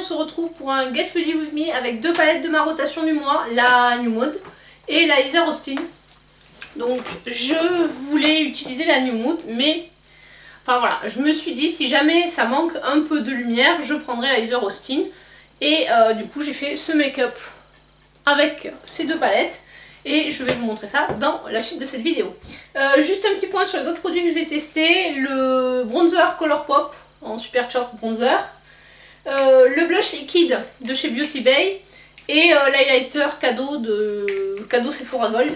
on se retrouve pour un Get Ready With Me avec deux palettes de ma rotation du mois, la New Mood et la Heather Austin. Donc je voulais utiliser la New Mood, mais enfin voilà, je me suis dit si jamais ça manque un peu de lumière, je prendrai la Heather Austin. Et du coup j'ai fait ce make-up avec ces deux palettes. Et je vais vous montrer ça dans la suite de cette vidéo. Juste un petit point sur les autres produits que je vais tester. Le bronzer Colourpop en Super Chalk Bronzer. Le blush liquide de chez Beauty Bay. Et l'highlighter cadeau Sephora Gold.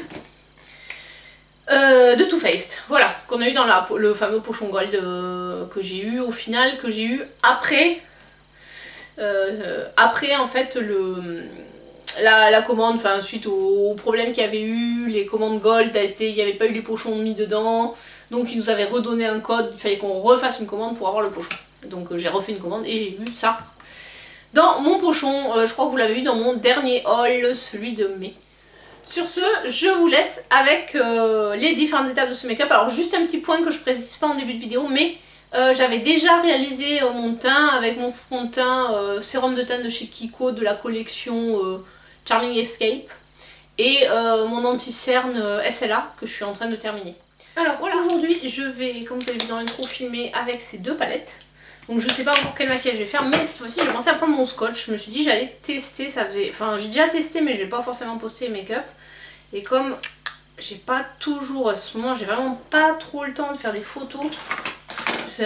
De Too Faced. Voilà, qu'on a eu dans le fameux pochon gold que j'ai eu au final. Que j'ai eu après en fait la commande, enfin suite au problème qu'il y avait eu, les commandes gold, il n'y avait pas eu les pochons mis dedans, donc ils nous avaient redonné un code, il fallait qu'on refasse une commande pour avoir le pochon. Donc j'ai refait une commande et j'ai eu ça dans mon pochon, je crois que vous l'avez eu dans mon dernier haul, celui de mai. Sur ce, je vous laisse avec les différentes étapes de ce make-up. Alors juste un petit point que je précise pas en début de vidéo, mais j'avais déjà réalisé mon teint avec mon fond de teint sérum de teint de chez Kiko de la collection Charming Escape et mon anti-cerne SLA que je suis en train de terminer. Alors voilà, aujourd'hui je vais, comme vous avez vu dans l'intro, filmer avec ces deux palettes. Donc je sais pas encore quel maquillage je vais faire, mais cette fois-ci j'ai pensé à prendre mon scotch. Je me suis dit j'allais tester, ça faisait... Enfin j'ai déjà testé mais je vais pas forcément poster les make-up. Et comme j'ai pas toujours, à ce moment j'ai vraiment pas trop le temps de faire des photos.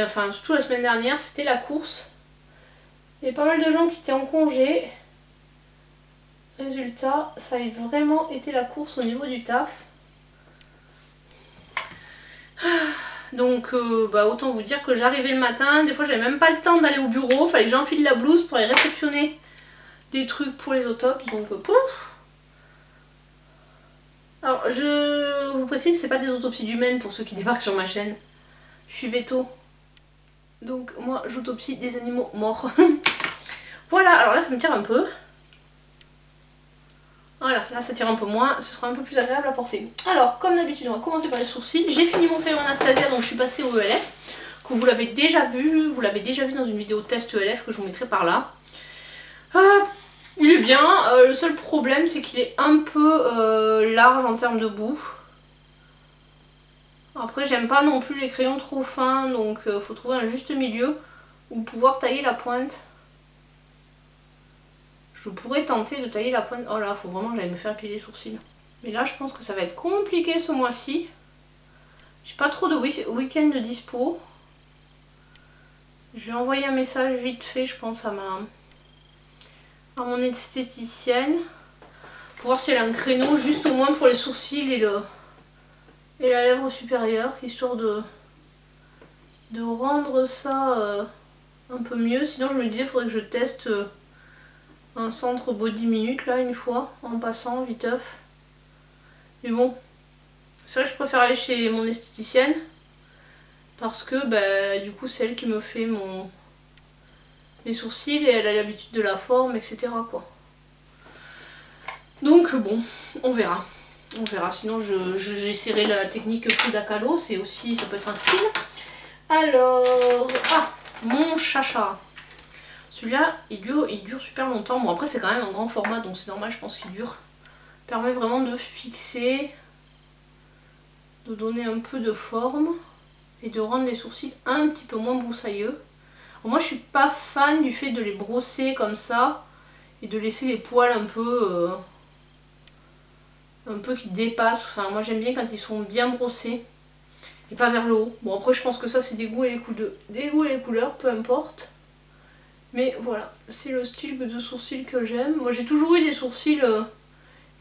Enfin surtout la semaine dernière c'était la course. Il y a pas mal de gens qui étaient en congé. Résultat, ça a vraiment été la course au niveau du taf. Donc autant vous dire que j'arrivais le matin, des fois j'avais même pas le temps d'aller au bureau, fallait que j'enfile la blouse pour aller réceptionner des trucs pour les autopsies, donc pouf. Alors je vous précise, c'est pas des autopsies d'humaines pour ceux qui débarquent sur ma chaîne. Je suis veto. Donc moi j'autopsie des animaux morts. Voilà, alors là ça me tire un peu. Voilà, là ça tire un peu moins, ce sera un peu plus agréable à porter. Alors comme d'habitude on va commencer par les sourcils. J'ai fini mon crayon Anastasia, donc je suis passée au ELF. Que vous l'avez déjà vu, dans une vidéo test ELF que je vous mettrai par là. Il est bien, le seul problème c'est qu'il est un peu large en termes de bout. Après j'aime pas non plus les crayons trop fins, donc faut trouver un juste milieu ou pouvoir tailler la pointe. Je pourrais tenter de tailler la pointe. Oh là, faut vraiment que j'aille me faire épiler les sourcils. Mais là je pense que ça va être compliqué ce mois-ci. J'ai pas trop de week-end de dispo. Je vais envoyer un message vite fait, je pense, à mon esthéticienne. Pour voir si elle a un créneau juste au moins pour les sourcils et la lèvre supérieure. Histoire de rendre ça un peu mieux. Sinon je me disais il faudrait que je teste un centre body minute là une fois en passant viteuf. Mais bon, c'est vrai que je préfère aller chez mon esthéticienne parce que du coup c'est elle qui me fait mes sourcils et elle a l'habitude de la forme, etc. quoi. Donc bon, on verra. On verra, sinon j'essaierai la technique Frida Kahlo, c'est aussi, ça peut être un style. Alors, mon chacha. Celui-là, il dure super longtemps. Bon après c'est quand même un grand format, donc c'est normal, je pense qu'il dure. Permet vraiment de fixer, de donner un peu de forme et de rendre les sourcils un petit peu moins broussailleux. Alors, moi je suis pas fan du fait de les brosser comme ça et de laisser les poils un peu qui dépassent. Enfin moi j'aime bien quand ils sont bien brossés et pas vers le haut. Bon après je pense que ça c'est des goûts et les couleurs, peu importe. Mais voilà, c'est le style de sourcils que j'aime. Moi j'ai toujours eu des sourcils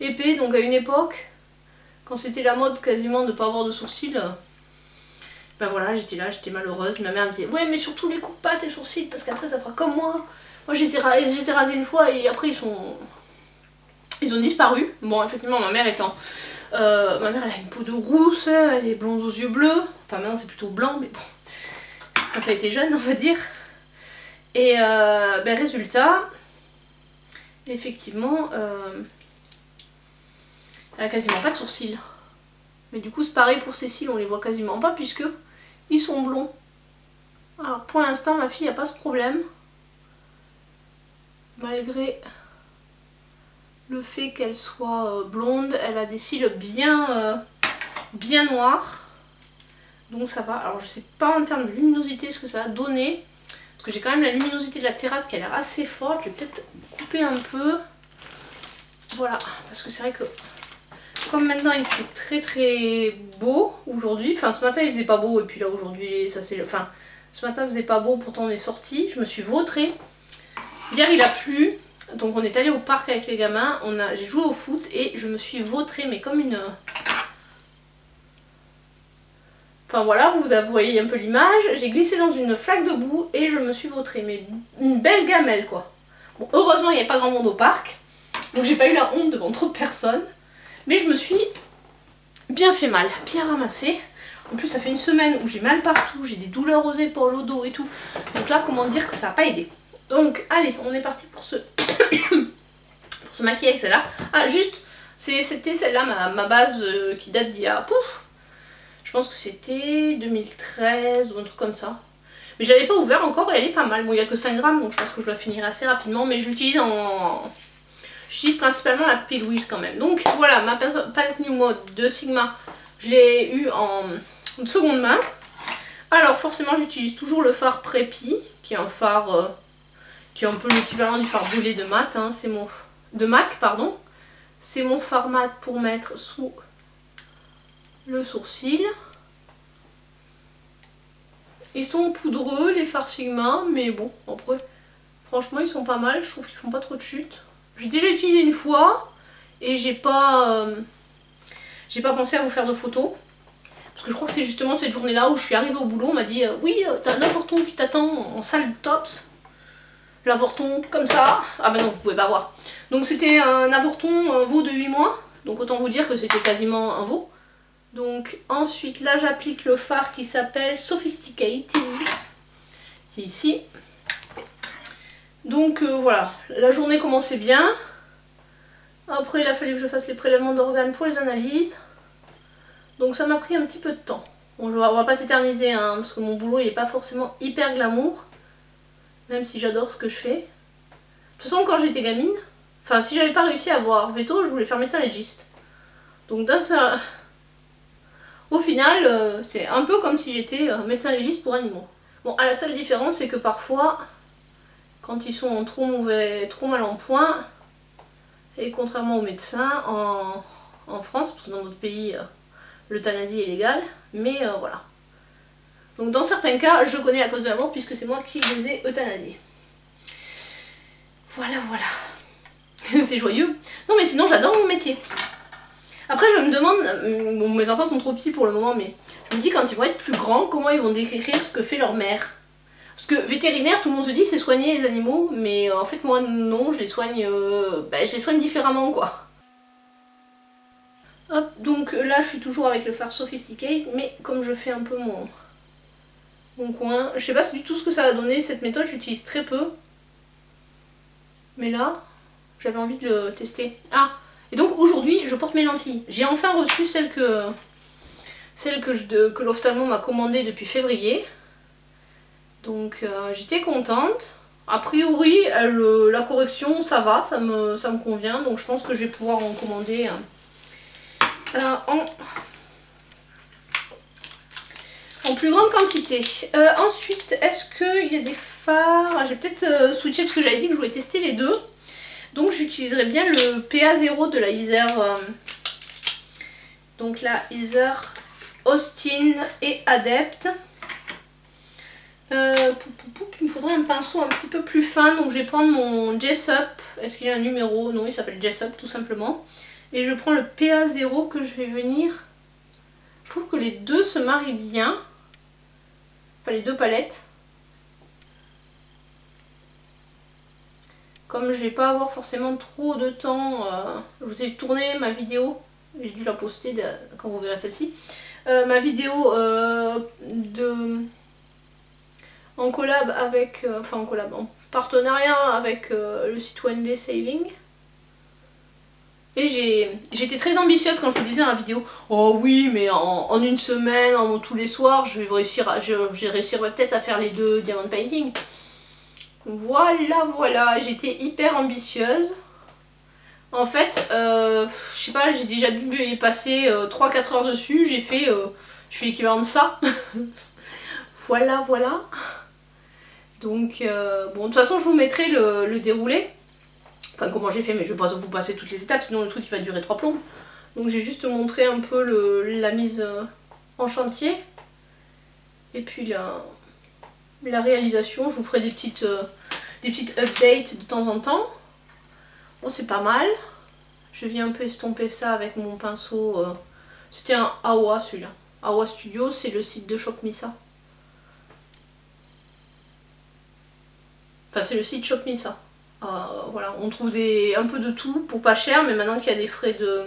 épais, donc à une époque, quand c'était la mode quasiment de pas avoir de sourcils, voilà, j'étais là, j'étais malheureuse. Ma mère me disait ouais mais surtout les coupe pas tes sourcils parce qu'après ça fera comme moi. Moi je les ai rasés une fois et après ils ont disparu. Bon effectivement ma mère étant... ma mère elle a une peau de rousse, elle est blonde aux yeux bleus. Enfin maintenant c'est plutôt blanc mais bon. Quand elle était jeune on va dire. Et résultat, effectivement, elle a quasiment pas de sourcils. Mais du coup c'est pareil pour ses cils, on les voit quasiment pas puisque ils sont blonds. Alors pour l'instant ma fille n'a pas ce problème. malgré le fait qu'elle soit blonde, elle a des cils bien, bien noirs. Donc ça va. Alors je sais pas en termes de luminosité ce que ça a donné. Parce que j'ai quand même la luminosité de la terrasse qui a l'air assez forte. Je vais peut-être couper un peu. Voilà. Parce que c'est vrai que comme maintenant il fait très très beau aujourd'hui. Enfin ce matin il faisait pas beau et puis là aujourd'hui ça c'est... Enfin ce matin il faisait pas beau, pourtant on est sorti. Je me suis vautrée. Hier il a plu. Donc on est allé au parc avec les gamins. J'ai joué au foot et je me suis vautrée mais comme une... Enfin voilà, vous voyez un peu l'image, j'ai glissé dans une flaque de boue et je me suis vautrée, mais une belle gamelle quoi. Bon, heureusement il n'y avait pas grand monde au parc, donc j'ai pas eu la honte devant trop de personnes, mais je me suis bien fait mal, bien ramassée. En plus ça fait une semaine où j'ai mal partout, j'ai des douleurs aux épaules, au dos et tout, donc là comment dire que ça n'a pas aidé. Donc allez, on est parti pour se maquiller avec celle-là. Ah juste, c'était celle-là ma base qui date d'il y a... Pouf, je pense que c'était 2013 ou un truc comme ça. Mais je l'avais pas ouvert encore et elle est pas mal. Bon, il n'y a que 5 grammes donc je pense que je la finirai assez rapidement. Mais je l'utilise en... J'utilise principalement la P. Louise quand même. Donc voilà, ma palette New Mode de Sigma, je l'ai eu en seconde main. Alors forcément j'utilise toujours le fard Preppy, qui est un fard qui est un peu l'équivalent du fard brûlé de mat. Hein. C'est mon... de MAC, pardon. C'est mon fard mat pour mettre sous... le sourcil. Ils sont poudreux les fards Sigma, mais bon après franchement ils sont pas mal, je trouve qu'ils font pas trop de chute. J'ai déjà utilisé une fois et j'ai pas pensé à vous faire de photos parce que je crois que c'est justement cette journée là où je suis arrivée au boulot, on m'a dit oui t'as un avorton qui t'attend en salle de tops. L'avorton comme ça, ah ben non vous pouvez pas voir. Donc c'était un avorton, un veau de 8 mois, donc autant vous dire que c'était quasiment un veau. Donc ensuite là j'applique le fard qui s'appelle Sophisticated, qui est ici. Donc voilà, la journée commençait bien. Après il a fallu que je fasse les prélèvements d'organes pour les analyses. Donc ça m'a pris un petit peu de temps. Bon, on va pas s'éterniser hein, parce que mon boulot il est pas forcément hyper glamour. Même si j'adore ce que je fais. De toute façon quand j'étais gamine, enfin si j'avais pas réussi à avoir veto, je voulais faire médecin légiste. Donc dans ça... Au final, c'est un peu comme si j'étais médecin légiste pour animaux. Bon, la seule différence, c'est que parfois, quand ils sont en trop mal en point, et contrairement aux médecins, en France, parce que dans d'autres pays, l'euthanasie est légale, mais voilà. Donc dans certains cas, je connais la cause de la mort, puisque c'est moi qui les ai euthanasiés. Voilà, voilà. C'est joyeux. Non mais sinon, j'adore mon métier. Après je me demande, bon mes enfants sont trop petits pour le moment, mais je me dis quand ils vont être plus grands, comment ils vont décrire ce que fait leur mère. Parce que vétérinaire, tout le monde se dit c'est soigner les animaux, mais en fait moi non, je les soigne différemment quoi. Hop, donc là je suis toujours avec le fard Sophisticated, mais comme je fais un peu mon coin, je sais pas du tout ce que ça va donner, cette méthode j'utilise très peu. Mais là, j'avais envie de le tester. Ah! Et donc aujourd'hui je porte mes lentilles. J'ai enfin reçu celles que l'ophtalmo m'a commandée depuis février. Donc j'étais contente. A priori la correction ça va, ça me convient. Donc je pense que je vais pouvoir en commander en plus grande quantité. Ensuite est-ce qu'il y a des fards? Je vais peut-être switcher parce que j'avais dit que je voulais tester les deux. Donc j'utiliserai bien le PA0 de la Iser. Donc la Iser Austin et Adept. Il me faudrait un pinceau un petit peu plus fin. Donc je vais prendre mon Jessup. Est-ce qu'il y a un numéro? Non, il s'appelle Jessup tout simplement. Et je prends le PA0 que je vais venir. Je trouve que les deux se marient bien. Enfin les deux palettes. Comme je vais pas avoir forcément trop de temps, je vous ai tourné ma vidéo, j'ai dû la poster quand vous verrez celle-ci, ma vidéo en collab avec, en partenariat avec le site One Day Saving. Et j'étais très ambitieuse quand je vous disais dans la vidéo, oh oui mais en une semaine, tous les soirs, je réussirai peut-être à faire les deux diamond painting. Voilà, j'étais hyper ambitieuse. En fait, je sais pas, j'ai déjà dû y passer 3-4 heures dessus, j'ai fait l'équivalent de ça. Voilà. Donc, bon, de toute façon, je vous mettrai le déroulé. Enfin, comment j'ai fait, mais je vais pas vous passer toutes les étapes, sinon le truc il va durer 3 plombs. Donc, j'ai juste montré un peu la mise en chantier. Et puis la réalisation, je vous ferai des petites updates de temps en temps. Bon, c'est pas mal. Je viens un peu estomper ça avec mon pinceau. C'était un Awa celui-là. Awa Studio, c'est le site de Shop Missa. Enfin, c'est le site Shop Missa. Voilà, on trouve un peu de tout pour pas cher, mais maintenant qu'il y a des frais de...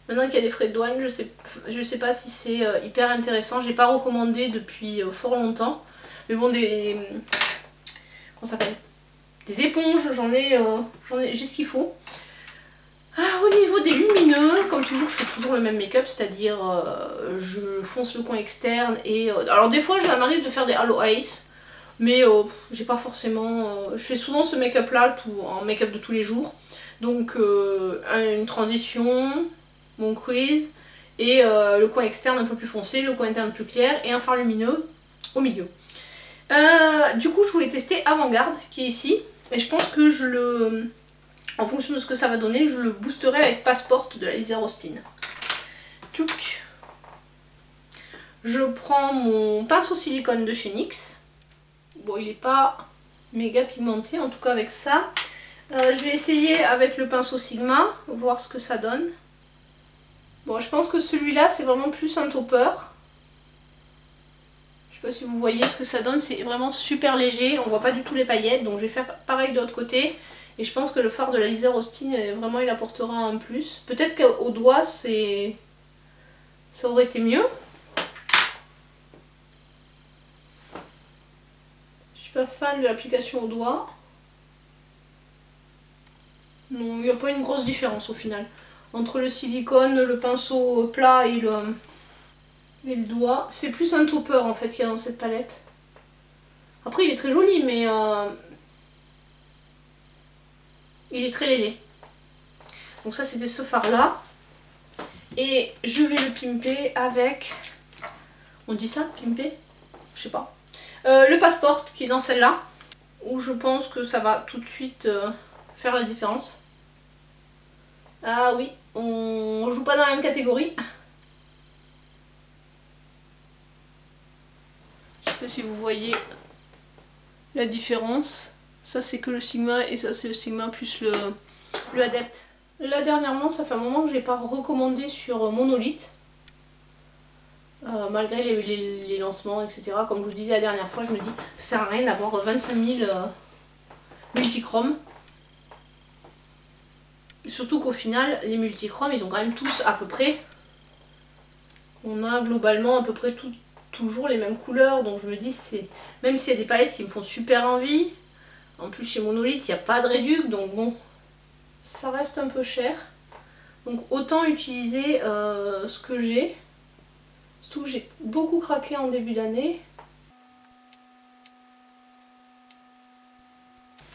Maintenant qu'il y a des frais de douane, je sais pas si c'est hyper intéressant. J'ai pas recommandé depuis fort longtemps. Mais bon, comment ça s'appelle? Des éponges, j'ai ce qu'il faut. Au niveau des lumineux, comme toujours, je fais toujours le même make-up, c'est-à-dire je fonce le coin externe et... alors des fois, ça m'arrive de faire des halo eyes, mais j'ai pas forcément... je fais souvent ce make-up là en make-up de tous les jours. Donc une transition, mon crease et le coin externe un peu plus foncé, le coin interne plus clair et un fard lumineux au milieu. Du coup, je voulais tester Avant-Garde qui est ici et je pense que en fonction de ce que ça va donner, je le boosterai avec Passport de la Lisa Austin. Tchouk. Je prends mon pinceau silicone de chez NYX. Bon, il n'est pas méga pigmenté, en tout cas avec ça. Je vais essayer avec le pinceau Sigma, voir ce que ça donne. Bon, je pense que celui-là, c'est vraiment plus un topper. Je sais pas si vous voyez ce que ça donne, c'est vraiment super léger. On voit pas du tout les paillettes, donc je vais faire pareil de l'autre côté. Et je pense que le fard de la Lisa Austin, vraiment, il apportera un plus. Peut-être qu'au doigt, ça aurait été mieux. Je suis pas fan de l'application au doigt. Non, il n'y a pas une grosse différence au final. Entre le silicone, le pinceau plat et le doigt. C'est plus un topper en fait qu'il y a dans cette palette. Après, il est très joli, mais... il est très léger. Donc ça, c'était ce fard là. Et je vais le pimper avec... On dit ça, pimper? Je sais pas. Le Passport qui est dans celle-là. Où je pense que ça va tout de suite faire la différence. Ah oui, on joue pas dans la même catégorie. Je sais pas si vous voyez la différence. Ça c'est que le Sigma et ça c'est le Sigma plus le Adept. Là dernièrement, ça fait un moment que j'ai pas recommandé sur Monolith. Malgré les lancements, etc. Comme je vous disais la dernière fois, je me dis ça sert à rien d'avoir 25 000 multichromes. Surtout qu'au final, les multichromes, ils ont quand même tous à peu près... On a globalement à peu près toujours les mêmes couleurs. Donc je me dis, même s'il y a des palettes qui me font super envie. En plus chez Monolith, il n'y a pas de réduc. Donc bon, ça reste un peu cher. Donc autant utiliser ce que j'ai. Surtout que j'ai beaucoup craqué en début d'année.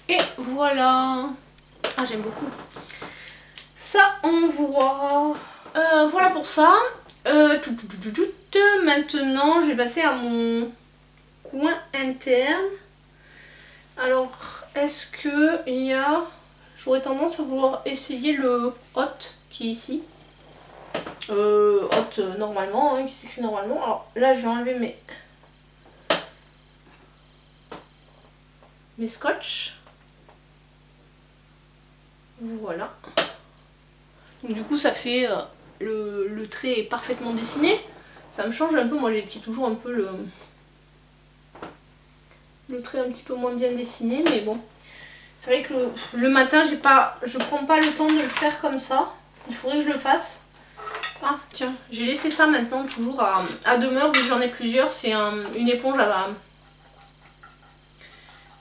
Et voilà. Ah, j'aime beaucoup. Ça envoie. Voilà pour ça. Maintenant, je vais passer à mon coin interne. Alors, est-ce que il y a... J'aurais tendance à vouloir essayer le Hot qui est ici. Hot normalement, hein, qui s'écrit normalement. Alors là, je vais enlever mes scotch. Voilà. Donc du coup, ça fait... le trait est parfaitement dessiné. Ça me change un peu, moi qui ai toujours un peu le trait un petit peu moins bien dessiné, mais bon. C'est vrai que le matin, je prends pas le temps de le faire comme ça. Il faudrait que je le fasse. Ah tiens, j'ai laissé ça maintenant toujours à demeure, vu que j'en ai plusieurs. C'est une éponge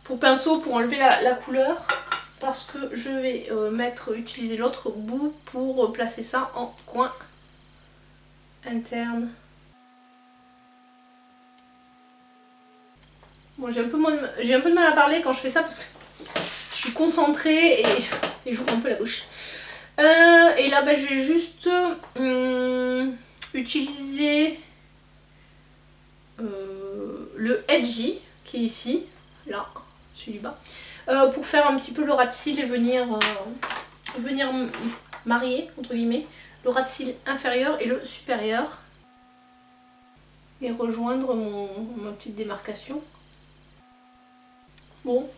pour pinceau pour enlever la couleur. Parce que je vais utiliser l'autre bout pour placer ça en coin interne. Bon, j'ai un peu de mal à parler quand je fais ça parce que je suis concentrée et j'ouvre un peu la bouche. Et là, je vais juste utiliser le Edgy qui est ici, là, celui du bas, pour faire un petit peu le ras de cils et venir marier, entre guillemets, le ras de cils inférieur et le supérieur. Et rejoindre ma petite démarcation. Bon,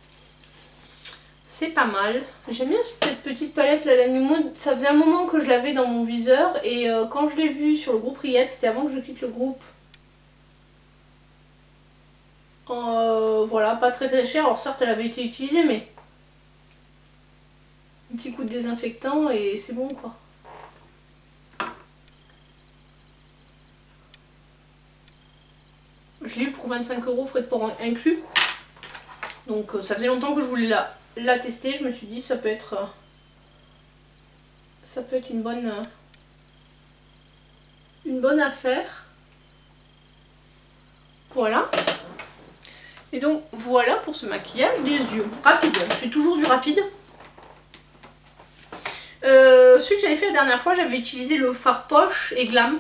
c'est pas mal. J'aime bien cette petite palette là, la New Moon. Ça faisait un moment que je l'avais dans mon viseur et quand je l'ai vue sur le groupe Riette, c'était avant que je quitte le groupe. Voilà, pas très cher. Alors certes, elle avait été utilisée, mais un petit coup de désinfectant et c'est bon quoi. Je l'ai eu pour 25 €, frais de port inclus. Donc ça faisait longtemps que je voulais la tester. Je me suis dit ça peut être une bonne affaire. Voilà. Et donc voilà pour ce maquillage des yeux. Rapide, je fais toujours du rapide. Celui que j'avais fait la dernière fois, j'avais utilisé le fard poche et glam.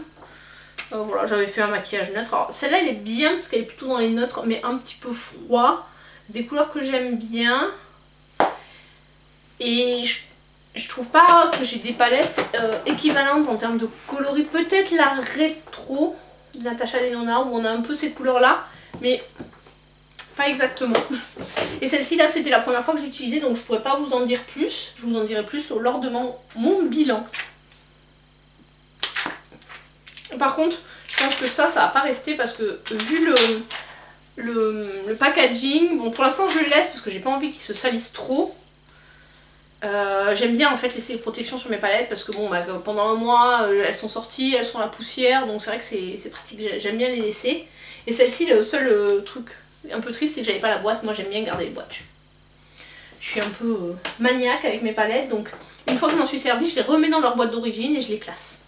Voilà, j'avais fait un maquillage neutre. Alors celle-là elle est bien parce qu'elle est plutôt dans les neutres mais un petit peu froid. C'est des couleurs que j'aime bien. Et je trouve pas que j'ai des palettes équivalentes en termes de coloris. Peut-être la rétro de Natasha Denona où on a un peu ces couleurs là. Mais pas exactement. Et celle-ci là c'était la première fois que j'utilisais donc je pourrais pas vous en dire plus. Je vous en dirai plus lors de mon bilan. Par contre, je pense que ça va pas rester parce que vu le packaging, bon pour l'instant je le laisse parce que j'ai pas envie qu'il se salisse trop. J'aime bien en fait laisser les protections sur mes palettes parce que bon pendant un mois elles sont sorties, elles sont à la poussière donc c'est vrai que c'est pratique, j'aime bien les laisser. Et celle-ci le seul truc un peu triste c'est que j'avais pas la boîte, moi j'aime bien garder les boîtes. Je suis un peu maniaque avec mes palettes donc une fois que je m'en suis servie je les remets dans leur boîte d'origine et je les classe.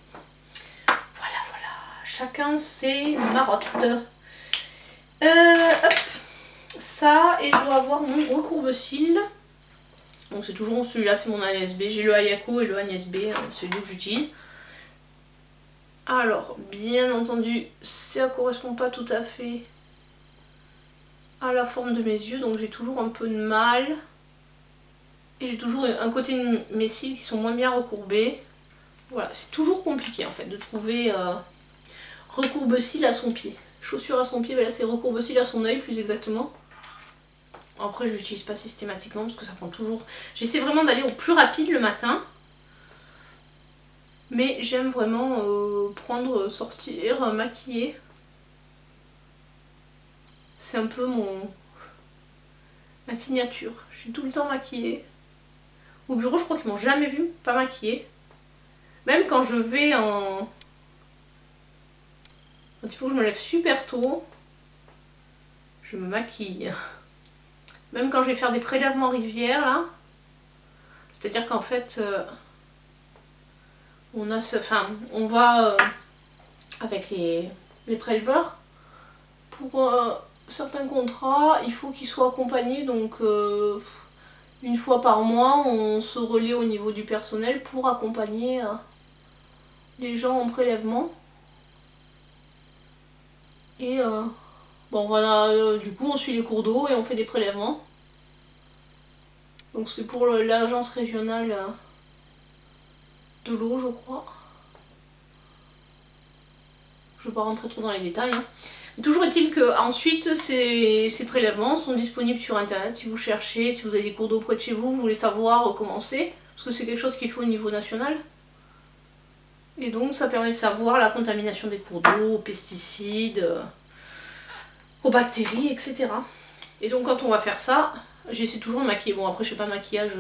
Chacun ses marottes. Hop, ça et je dois avoir mon recourbe-cils. Donc c'est toujours celui-là, c'est mon Agnès B. J'ai le Ayako et le Agnès B, celui que j'utilise. Alors, bien entendu, ça correspond pas tout à fait à la forme de mes yeux, donc j'ai toujours un peu de mal. Et j'ai toujours un côté de mes cils qui sont moins bien recourbés. Voilà, c'est toujours compliqué en fait de trouver... recourbe-cils à son pied. Chaussure à son pied, là c'est recourbe-cils à son œil plus exactement. Après je l'utilise pas systématiquement parce que ça prend toujours... J'essaie vraiment d'aller au plus rapide le matin. Mais j'aime vraiment prendre, sortir, maquiller. C'est un peu ma signature. Je suis tout le temps maquillée. Au bureau je crois qu'ils m'ont jamais vu pas maquillée. Même quand je vais en... Quand il faut que je me lève super tôt, je me maquille. Même quand je vais faire des prélèvements rivière là, c'est-à-dire qu'en fait, on va avec les préleveurs pour certains contrats, il faut qu'ils soient accompagnés donc une fois par mois, on se relaie au niveau du personnel pour accompagner les gens en prélèvement. Et bon voilà, du coup on suit les cours d'eau et on fait des prélèvements. Donc c'est pour l'agence régionale de l'eau je crois. Je ne vais pas rentrer trop dans les détails. Hein. Mais toujours est-il que ensuite ces prélèvements sont disponibles sur internet si vous cherchez, si vous avez des cours d'eau près de chez vous, vous voulez savoir comment c'est. Parce que c'est quelque chose qu'il faut au niveau national. Et donc ça permet de savoir la contamination des cours d'eau, aux pesticides, aux bactéries, etc. Et donc quand on va faire ça, j'essaie toujours de maquiller. Bon après je fais pas de maquillage,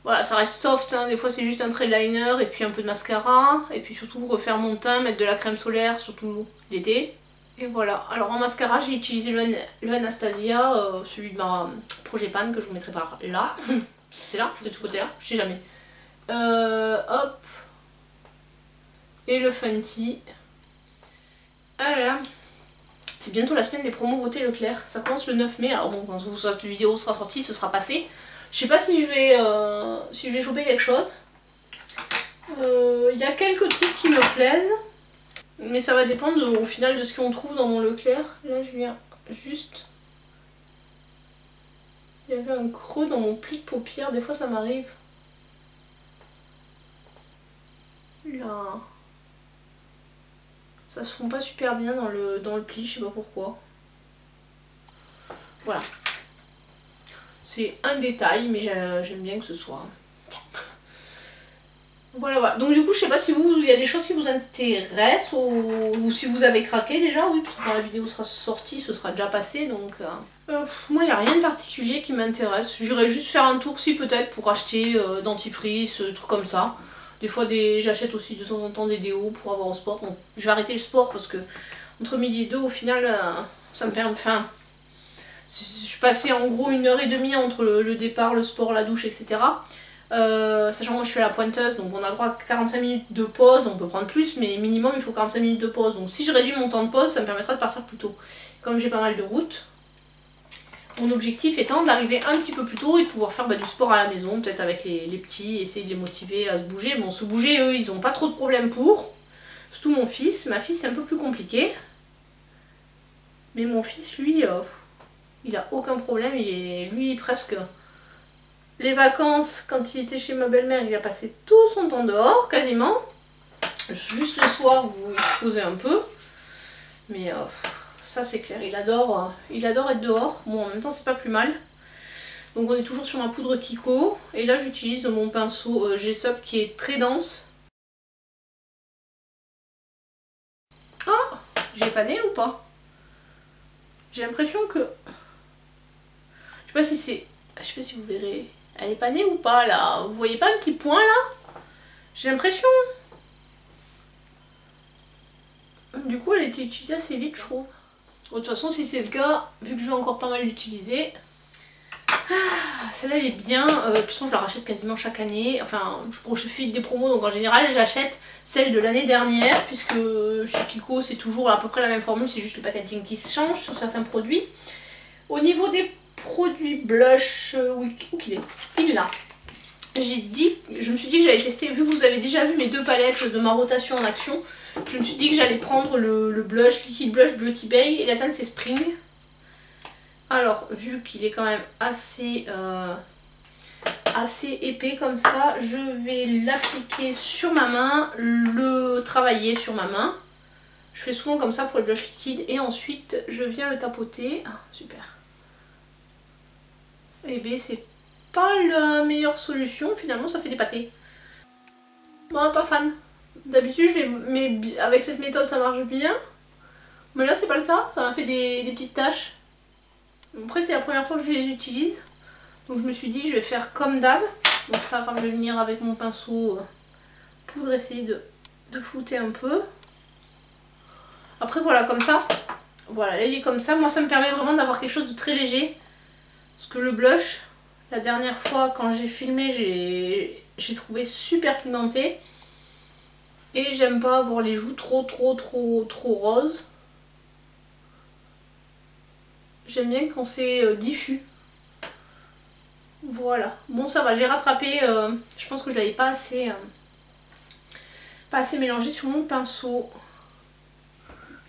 voilà ça reste soft, hein. Des fois c'est juste un trait de liner et puis un peu de mascara. Et puis surtout refaire mon teint, mettre de la crème solaire, surtout l'été. Et voilà, alors en mascara j'ai utilisé le Anastasia, celui de ma Projet Pan que je vous mettrai par là. C'est là, je vais de ce côté là, je sais jamais. Hop. Et le Fenty. Ah là là. C'est bientôt la semaine des promos beauté Leclerc, ça commence le 9 mai, alors bon quand cette vidéo sera sortie ce sera passé. Je sais pas si je vais choper quelque chose. Il y a quelques trucs qui me plaisent, mais ça va dépendre au final de ce qu'on trouve dans mon Leclerc. Là je viens juste... Il y avait un creux dans mon pli de paupière, des fois ça m'arrive. Là... Ça se fond pas super bien dans le pli, je sais pas pourquoi. Voilà. C'est un détail, mais j'aime bien que ce soit. Voilà, voilà. Donc du coup, je sais pas si il y a des choses qui vous intéressent ou si vous avez craqué déjà. Oui, parce que quand la vidéo sera sortie, ce sera déjà passé. Donc moi, il n'y a rien de particulier qui m'intéresse. J'irai juste faire un tour si peut-être pour acheter dentifrice, trucs comme ça. Des fois, j'achète aussi de temps en temps des déos pour avoir au sport. Bon, je vais arrêter le sport parce que entre midi et 2, au final, ça me permet... Enfin, je passais en gros 1h30 entre le départ, le sport, la douche, etc. Sachant que moi je suis à la pointeuse, donc on a le droit à 45 minutes de pause, on peut prendre plus, mais minimum il faut 45 minutes de pause. Donc si je réduis mon temps de pause, ça me permettra de partir plus tôt. Comme j'ai pas mal de route, mon objectif étant d'arriver un petit peu plus tôt et de pouvoir faire du sport à la maison, peut-être avec les petits, essayer de les motiver à se bouger. Bon, se bouger, eux, ils ont pas trop de problèmes pour. Surtout mon fils, ma fille c'est un peu plus compliqué. Mais mon fils, lui, il a aucun problème, lui presque... Les vacances, quand il était chez ma belle-mère, il a passé tout son temps dehors, quasiment. Juste le soir où il se posait un peu. Mais ça c'est clair, il adore être dehors. Bon, en même temps c'est pas plus mal. Donc on est toujours sur ma poudre Kiko. Et là j'utilise mon pinceau G-Sup qui est très dense. Ah, j'ai pané ou pas? J'ai l'impression que... Je sais pas si c'est... Je sais pas si vous verrez... Elle est panée ou pas là? Vous voyez pas un petit point là? J'ai l'impression. Du coup elle a été utilisée assez vite je trouve. Bon, de toute façon si c'est le cas, vu que je vais encore pas mal l'utiliser. Celle-là elle est bien. De toute façon je la rachète quasiment chaque année. Enfin je fais des promos donc en général j'achète celle de l'année dernière. Puisque chez Kiko c'est toujours à peu près la même formule. C'est juste le packaging qui change sur certains produits. Au niveau des produit blush, où qu'il est? Il est là. Je me suis dit que j'allais tester, vu que vous avez déjà vu mes deux palettes de ma rotation en action, je me suis dit que j'allais prendre le blush, Liquid Blush Beauty Bay, et la teinte c'est Spring. Alors, vu qu'il est quand même assez épais comme ça, je vais l'appliquer sur ma main, le travailler sur ma main. Je fais souvent comme ça pour les blushs liquides, et ensuite je viens le tapoter. Ah, super. Et bien c'est pas la meilleure solution, finalement ça fait des pâtés. Non, pas fan. D'habitude avec cette méthode ça marche bien. Mais là c'est pas le cas, ça m'a fait des petites taches. Après c'est la première fois que je les utilise. Donc je me suis dit je vais faire comme d'hab. Donc ça va, je vais venir avec mon pinceau pour essayer de flouter un peu. Après voilà comme ça. Voilà, elle est comme ça. Moi ça me permet vraiment d'avoir quelque chose de très léger. Parce que le blush, la dernière fois quand j'ai filmé, j'ai trouvé super pigmenté. Et j'aime pas avoir les joues trop roses. J'aime bien quand c'est diffus. Voilà. Bon ça va, j'ai rattrapé. Je pense que je l'avais pas assez mélangé sur mon pinceau.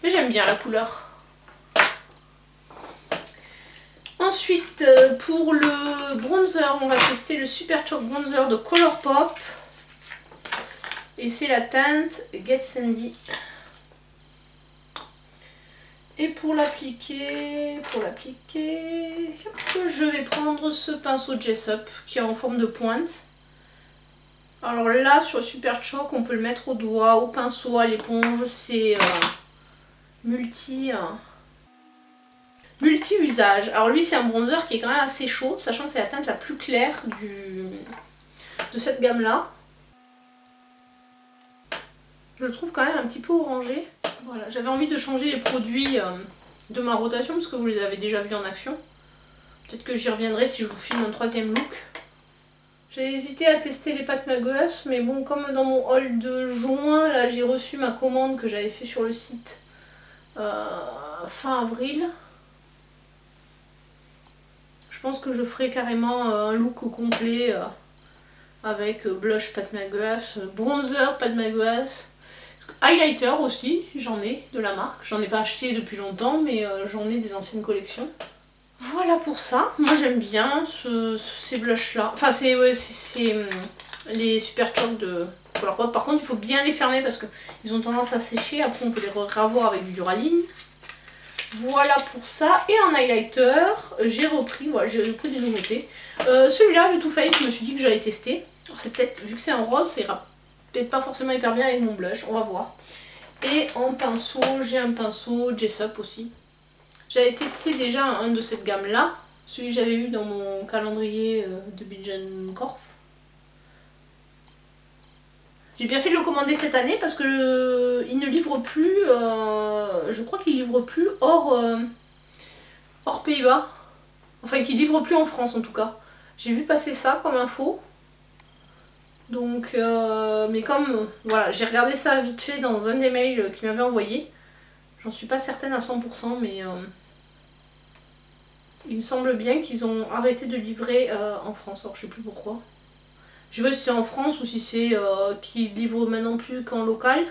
Mais j'aime bien la couleur. Ensuite, pour le bronzer, on va tester le Super Chalk Bronzer de Colourpop. Et c'est la teinte Get Sandy. Et pour l'appliquer, je vais prendre ce pinceau Jessup qui est en forme de pointe. Alors là, sur le Super Chalk, on peut le mettre au doigt, au pinceau, à l'éponge. C'est multi-usage. Alors lui c'est un bronzer qui est quand même assez chaud, sachant que c'est la teinte la plus claire de cette gamme là. Je le trouve quand même un petit peu orangé. Voilà, j'avais envie de changer les produits de ma rotation parce que vous les avez déjà vus en action. Peut-être que j'y reviendrai si je vous filme un troisième look. J'ai hésité à tester les pâtes Magulas, mais bon, comme dans mon haul de juin, là j'ai reçu ma commande que j'avais fait sur le site. fin avril. Je pense que je ferai carrément un look complet avec blush Pat McGrath, bronzer Pat McGrath, highlighter aussi, j'en ai de la marque. J'en ai pas acheté depuis longtemps mais j'en ai des anciennes collections. Voilà pour ça, moi j'aime bien ces blushs là, enfin c'est les Super Choc de Colourpop. Par contre il faut bien les fermer parce qu'ils ont tendance à sécher, après on peut les ravoir avec du Duraline. Voilà pour ça, et en highlighter j'ai repris, voilà, j'ai pris des nouveautés. Celui-là, le Too Faced, je me suis dit que j'allais tester. Alors c'est peut-être, vu que c'est en rose, ça ira peut-être pas forcément hyper bien avec mon blush, on va voir. Et en pinceau, j'ai un pinceau Jessup aussi. J'avais testé déjà un de cette gamme là, celui que j'avais eu dans mon calendrier de Bijenkorf. J'ai bien fait de le commander cette année parce que il ne livre plus, je crois qu'il livre plus hors Pays-Bas. Enfin qu'il livre plus en France en tout cas. J'ai vu passer ça comme info. Donc, mais comme, voilà, j'ai regardé ça vite fait dans un des mails qu'il m'avait envoyé. J'en suis pas certaine à 100% mais... il me semble bien qu'ils ont arrêté de livrer en France, alors je sais plus pourquoi. Je sais pas si c'est en France ou si c'est qu'ils livrent maintenant plus qu'en local.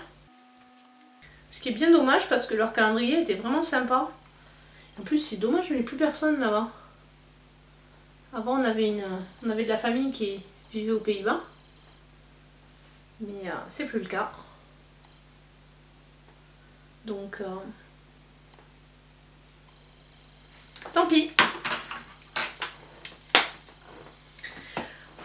Ce qui est bien dommage parce que leur calendrier était vraiment sympa. En plus c'est dommage, il n'y avait plus personne là-bas. Avant on avait de la famille qui vivait aux Pays-Bas. Mais c'est plus le cas. Donc... tant pis.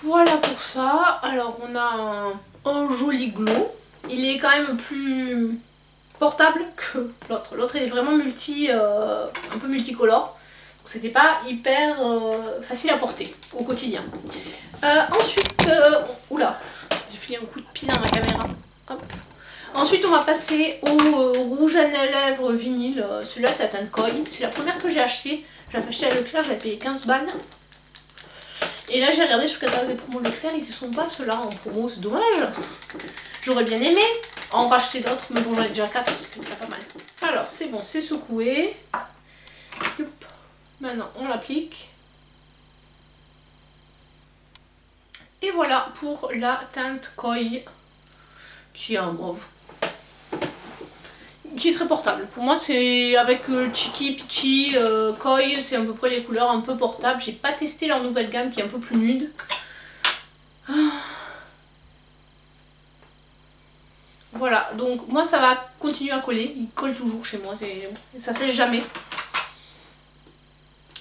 Voilà pour ça. Alors on a un joli glow. Il est quand même plus portable que l'autre. L'autre il est vraiment un peu multicolore. Donc c'était pas hyper facile à porter au quotidien. Ensuite, oula, j'ai filé un coup de pied dans ma caméra. Hop. Ensuite on va passer au rouge à lèvres vinyle. Celui-là c'est la teinte Koi. C'est la première que j'ai acheté. J'avais acheté à Leclerc, j'avais payé 15 balles. Et là j'ai regardé sur le catalogue des promos Leclerc, ils ne sont pas ceux-là en promo, c'est dommage. J'aurais bien aimé en racheter d'autres, mais bon j'en ai déjà 4, c'est déjà pas mal. Alors c'est bon, c'est secoué. Youp. Maintenant on l'applique. Et voilà pour la teinte Koi, qui est un mauve. Qui est très portable. Pour moi c'est avec Chiki, Peachy, Koi, c'est à peu près les couleurs un peu portables. J'ai pas testé leur nouvelle gamme qui est un peu plus nude. Voilà, donc moi ça va continuer à coller. Il colle toujours chez moi, ça sèche jamais.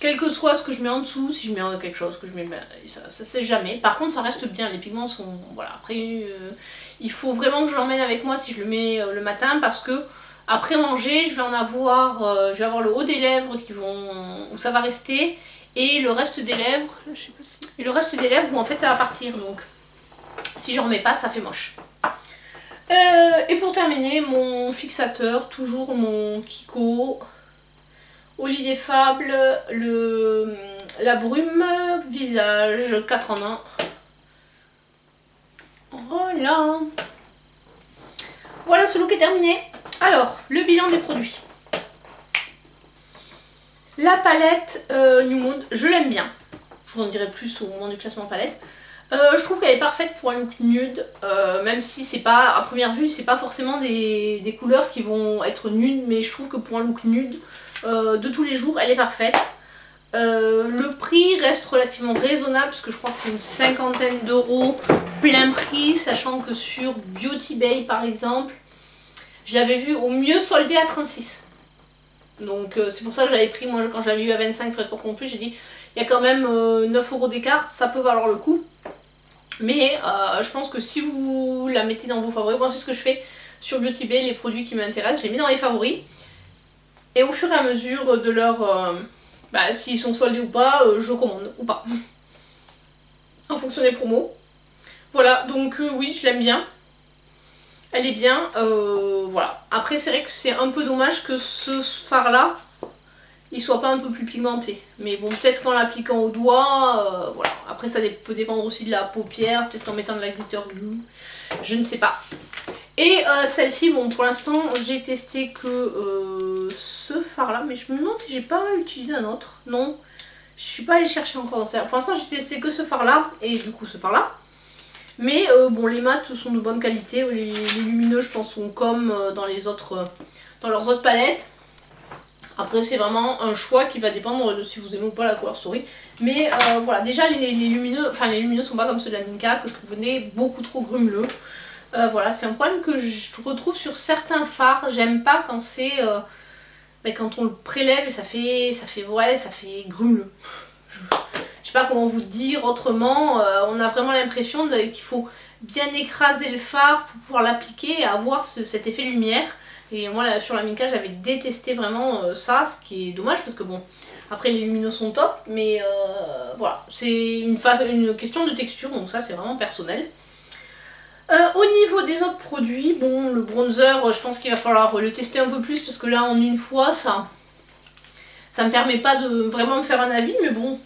Quel que soit ce que je mets en dessous, si je mets quelque chose que je mets, ça sèche jamais. Par contre ça reste bien, les pigments sont... Voilà, après il faut vraiment que je l'emmène avec moi si je le mets le matin parce que après manger, je vais avoir le haut des lèvres où ça va rester et le reste des lèvres, je sais pas si... et le reste des lèvres où en fait ça va partir. Donc si j'en mets pas, ça fait moche. Et pour terminer, mon fixateur, toujours mon Kiko au lit des fables, la brume visage 4 en 1. Voilà. Voilà, ce look est terminé. Alors, le bilan des produits. La palette New Mood, je l'aime bien. Je vous en dirai plus au moment du classement palette. Je trouve qu'elle est parfaite pour un look nude, même si c'est pas, à première vue, c'est pas forcément des couleurs qui vont être nudes, mais je trouve que pour un look nude de tous les jours, elle est parfaite. Le prix reste relativement raisonnable, parce que je crois que c'est une 50aine d'euros plein prix, sachant que sur Beauty Bay par exemple, je l'avais vu au mieux soldé à 36. Donc c'est pour ça que j'avais pris, moi quand je l'avais eu à 25 frais de port compris, j'ai dit il y a quand même 9 euros d'écart, ça peut valoir le coup. Mais je pense que si vous la mettez dans vos favoris, moi c'est ce que je fais sur Beauty Bay, les produits qui m'intéressent, je les mets dans les favoris. Et au fur et à mesure de leur... s'ils sont soldés ou pas, je commande ou pas. En fonction des promos. Voilà, donc oui, je l'aime bien. Elle est bien, voilà. Après c'est vrai que c'est un peu dommage que ce fard là, il soit pas un peu plus pigmenté. Mais bon, peut-être qu'en l'appliquant au doigt, voilà. Après ça peut dépendre aussi de la paupière, peut-être qu'en mettant de la glitter glue, je ne sais pas. Et celle-ci, bon pour l'instant j'ai testé que ce fard là, mais je me demande si j'ai pas utilisé un autre. Non, je suis pas allée chercher encore dans ça. Pour l'instant j'ai testé que ce fard là et du coup ce fard là. Mais bon, les mats sont de bonne qualité, les lumineux je pense sont comme dans leurs autres palettes. Après c'est vraiment un choix qui va dépendre de si vous aimez ou pas la Color Story. Mais voilà, déjà les lumineux sont pas comme ceux de la Minka que je trouvais beaucoup trop grumeleux. Voilà, c'est un problème que je retrouve sur certains fards. J'aime pas quand c'est quand on le prélève et ça fait grumeleux. Je sais pas comment vous dire autrement. On a vraiment l'impression qu'il faut bien écraser le fard pour pouvoir l'appliquer et avoir cet effet lumière. Et moi là, sur la Minka j'avais détesté vraiment ça, ce qui est dommage parce que bon, après les lumineux sont top, mais voilà, c'est une question de texture, donc ça c'est vraiment personnel. Au niveau des autres produits, bon, le bronzer, je pense qu'il va falloir le tester un peu plus parce que là en une fois ça me permet pas de vraiment me faire un avis, mais bon,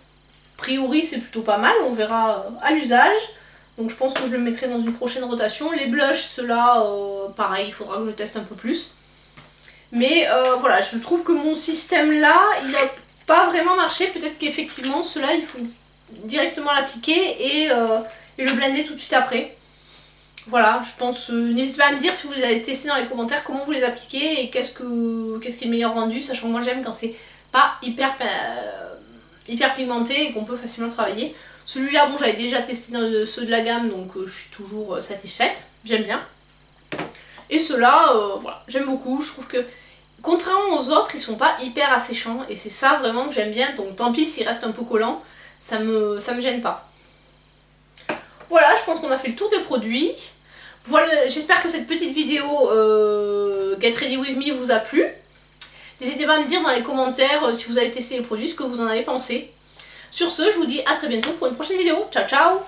a priori c'est plutôt pas mal, on verra à l'usage. Donc je pense que je le mettrai dans une prochaine rotation. Les blushs, ceux-là, pareil, il faudra que je teste un peu plus. Mais voilà, je trouve que mon système là, il n'a pas vraiment marché. Peut-être qu'effectivement, ceux-là, il faut directement l'appliquer et le blender tout de suite après. Voilà, je pense, n'hésitez pas à me dire si vous les avez testés dans les commentaires, comment vous les appliquez et qu'est-ce qui est le meilleur rendu, sachant que moi j'aime quand c'est pas hyper pigmenté et qu'on peut facilement travailler. Celui-là, bon, j'avais déjà testé dans ceux de la gamme, donc je suis toujours satisfaite, j'aime bien. Et ceux-là, voilà, j'aime beaucoup, je trouve que contrairement aux autres, ils sont pas hyper asséchants et c'est ça vraiment que j'aime bien, donc tant pis s'ils restent un peu collants, ça me gêne pas. Voilà, je pense qu'on a fait le tour des produits. Voilà, j'espère que cette petite vidéo Get Ready With Me vous a plu. N'hésitez pas à me dire dans les commentaires si vous avez testé les produits, ce que vous en avez pensé. Sur ce, je vous dis à très bientôt pour une prochaine vidéo. Ciao ciao!